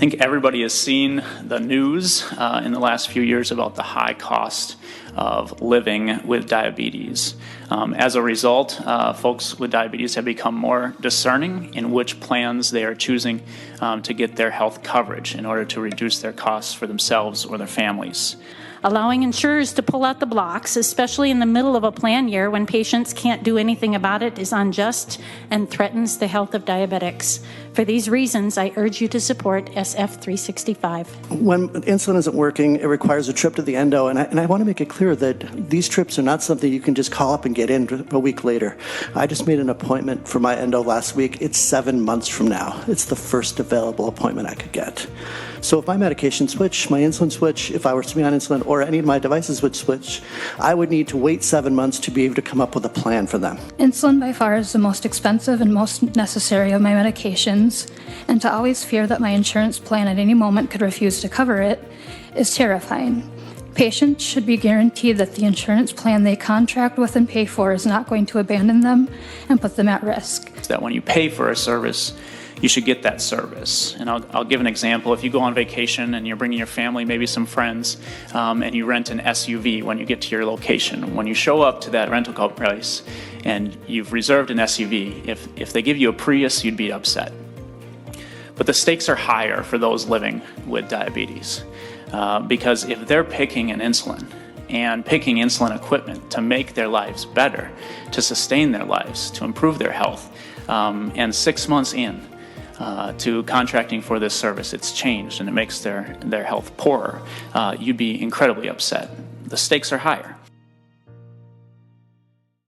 think everybody has seen the news in the last few years about the high cost of living with diabetes. As a result, folks with diabetes have become more discerning in which plans they are choosing to get their health coverage in order to reduce their costs for themselves or their families. Allowing insurers to pull out the blocks, especially in the middle of a plan year when patients can't do anything about it, is unjust and threatens the health of diabetics. For these reasons, I urge you to support SF 365. When insulin isn't working, it requires a trip to the endo, and I want to make it clear that these trips are not something you can just call up and get in a week later. I just made an appointment for my endo last week. It's 7 months from now. It's the first available appointment I could get. So if my medication switch, my insulin switch, if I were to be on insulin or any of my devices would switch, I would need to wait 7 months to be able to come up with a plan for them. Insulin by far is the most expensive and most necessary of my medications, and to always fear that my insurance plan at any moment could refuse to cover it is terrifying. Patients should be guaranteed that the insurance plan they contract with and pay for is not going to abandon them and put them at risk. That when you pay for a service, you should get that service. And I'll give an example. If you go on vacation and you're bringing your family, maybe some friends, and you rent an SUV when you get to your location, when you show up to that rental car place and you've reserved an SUV, if they give you a Prius, you'd be upset. But the stakes are higher for those living with diabetes because if they're picking an insulin and picking insulin equipment to make their lives better, to sustain their lives, to improve their health, and 6 months in, to contracting for this service, it's changed and it makes their health poorer, you'd be incredibly upset. The stakes are higher.